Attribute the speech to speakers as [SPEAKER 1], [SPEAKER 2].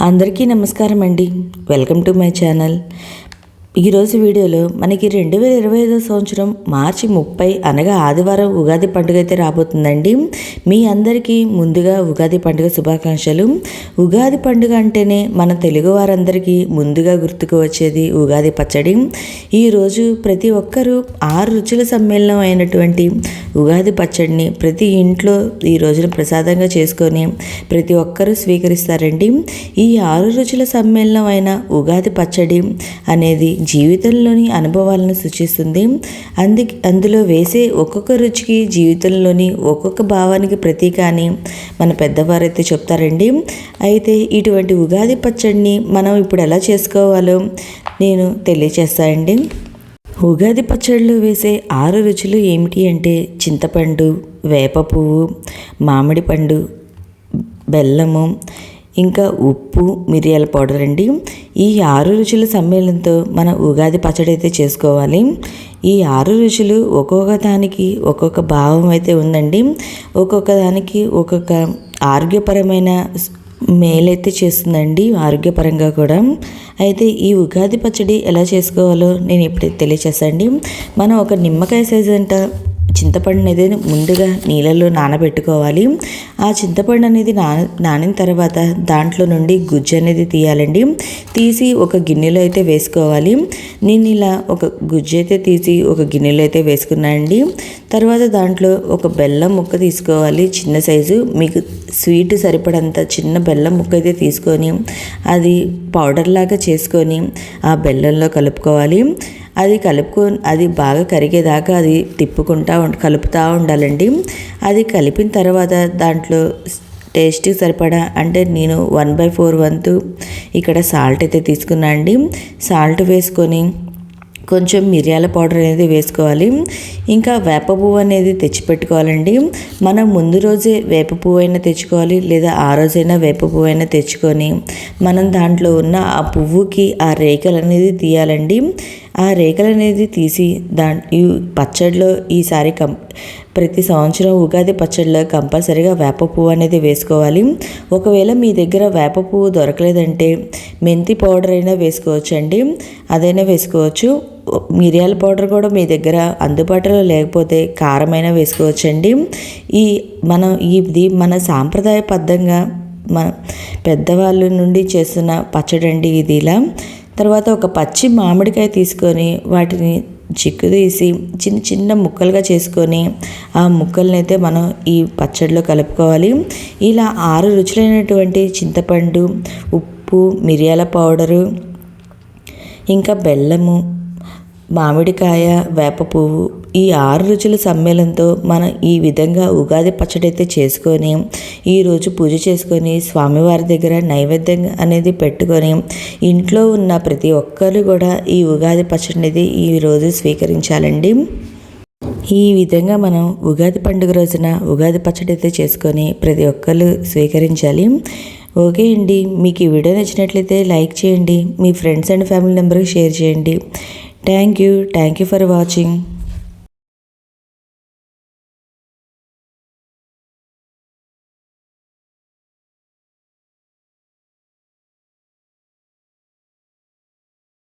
[SPEAKER 1] అందరికీ నమస్కారం అండి. Welcome to my channel. ఈరోజు వీడియోలో మనకి 2025 సంవత్సరం మార్చి 30 అనగా ఆదివారం ఉగాది పండుగ అయితే రాబోతుందండి. మీ అందరికీ ముందుగా ఉగాది పండుగ శుభాకాంక్షలు. ఉగాది పండుగ అంటేనే మన తెలుగు వారందరికీ ముందుగా గుర్తుకు వచ్చేది ఉగాది పచ్చడి. ఈరోజు ప్రతి ఒక్కరూ 6 రుచుల సమ్మేళనం అయినటువంటి ఉగాది పచ్చడిని ప్రతి ఇంట్లో ఈ రోజున ప్రసాదంగా చేసుకొని ప్రతి ఒక్కరూ స్వీకరిస్తారండి. ఈ 6 రుచుల సమ్మేళనం అయిన ఉగాది పచ్చడి అనేది జీవితంలోని అనుభవాలను సూచిస్తుంది. అందులో వేసే ఒక్కొక్క రుచికి జీవితంలోని ఒక్కొక్క భావానికి ప్రతీక అని మన పెద్దవారైతే చెప్తారండి. అయితే ఇటువంటి ఉగాది పచ్చడిని మనం ఇప్పుడు ఎలా చేసుకోవాలో నేను తెలియచేస్తానండి. ఉగాది పచ్చడిలో వేసే 6 రుచులు ఏమిటి అంటే చింతపండు, వేప పువ్వు, మామిడి పండు, బెల్లము, ఇంకా ఉప్పు, మిరియాల పౌడర్ అండి. ఈ 6 రుచుల సమ్మేళనంతో మన ఉగాది పచ్చడి అయితే చేసుకోవాలి. ఈ 6 రుచులు ఒక్కొక్క దానికి ఒక్కొక్క భావం అయితే ఉందండి. ఒక్కొక్క దానికి ఒక్కొక్క ఆరోగ్యపరమైన మేలైతే చేస్తుందండి, ఆరోగ్యపరంగా కూడా. అయితే ఈ ఉగాది పచ్చడి ఎలా చేసుకోవాలో నేను ఇప్పుడు తెలియచేస్తానండి. మనం ఒక నిమ్మకాయ సైజు అంట చింతపండు అనేది ముందుగా నీళ్ళల్లో నానబెట్టుకోవాలి. ఆ చింతపండు అనేది నానిన తర్వాత దాంట్లో నుండి గుజ్జు అనేది తీయాలండి. తీసి ఒక గిన్నెలో అయితే వేసుకోవాలి. నేను ఇలా ఒక గుజ్జు అయితే తీసి ఒక గిన్నెలో అయితే వేసుకున్నానండి. తర్వాత దాంట్లో ఒక బెల్లం ముక్క తీసుకోవాలి, చిన్న సైజు. మీకు స్వీట్ సరిపడంత చిన్న బెల్లం ముక్క అయితే తీసుకొని అది పౌడర్ లాగా చేసుకొని ఆ బెల్లంలో కలుపుకోవాలి. అది బాగా కరిగేదాకా అది కలుపుతూ ఉండాలండి. అది కలిపిన తర్వాత దాంట్లో టేస్ట్కి సరిపడా అంటే నేను 1/4 వంతు ఇక్కడ సాల్ట్ అయితే తీసుకున్నా అండి. సాల్ట్ వేసుకొని కొంచెం మిరియాల పౌడర్ అనేది వేసుకోవాలి. ఇంకా వేప పువ్వు అనేది తెచ్చిపెట్టుకోవాలండి. మనం ముందు రోజే వేప పువ్వు అయినా తెచ్చుకోవాలి, లేదా ఆ రోజైనా వేప పువ్వు అయినా తెచ్చుకొని మనం దాంట్లో ఉన్న ఆ పువ్వుకి ఆ రేఖలు అనేది తీయాలండి. ఆ రేఖలు అనేది తీసి ఈ పచ్చడిలో ఈసారి ప్రతి సంవత్సరం ఉగాది పచ్చడిలో కంపల్సరీగా వేప పువ్వు అనేది వేసుకోవాలి. ఒకవేళ మీ దగ్గర వేప పువ్వు దొరకలేదంటే మెంతి పౌడర్ అయినా వేసుకోవచ్చు అండి, అదైనా వేసుకోవచ్చు. మిరియాల పౌడర్ కూడా మీ దగ్గర అందుబాటులో లేకపోతే కారమైనా వేసుకోవచ్చండి. ఇది మన సాంప్రదాయబద్ధంగా మన పెద్దవాళ్ళ నుండి చేస్తున్న పచ్చడి అండి ఇది. ఇలా తర్వాత ఒక పచ్చి మామిడికాయ తీసుకొని వాటిని చిక్కు తీసి చిన్న చిన్న ముక్కలుగా చేసుకొని ఆ ముక్కల్ని అయితే మనం ఈ పచ్చడిలో కలుపుకోవాలి. ఇలా 6 రుచులైనటువంటి చింతపండు, ఉప్పు, మిరియాల పౌడరు, ఇంకా బెల్లము, మామిడికాయ, వేప పువ్వు, ఈ 6 రుచుల సమ్మేళనంతో మనం ఈ విధంగా ఉగాది పచ్చడి అయితే చేసుకొని ఈరోజు పూజ చేసుకొని స్వామివారి దగ్గర నైవేద్యం అనేది పెట్టుకొని ఇంట్లో ఉన్న ప్రతి ఒక్కరు కూడా ఈ ఉగాది పచ్చడి అనేది ఈరోజు స్వీకరించాలండి. ఈ విధంగా మనం ఉగాది పండుగ రోజున ఉగాది పచ్చడి అయితే చేసుకొని ప్రతి ఒక్కరు స్వీకరించాలి. ఓకే అండి, మీకు ఈ వీడియో నచ్చినట్లయితే లైక్ చేయండి, మీ ఫ్రెండ్స్ అండ్ ఫ్యామిలీ మెంబర్కి షేర్ చేయండి. Thank you for watching.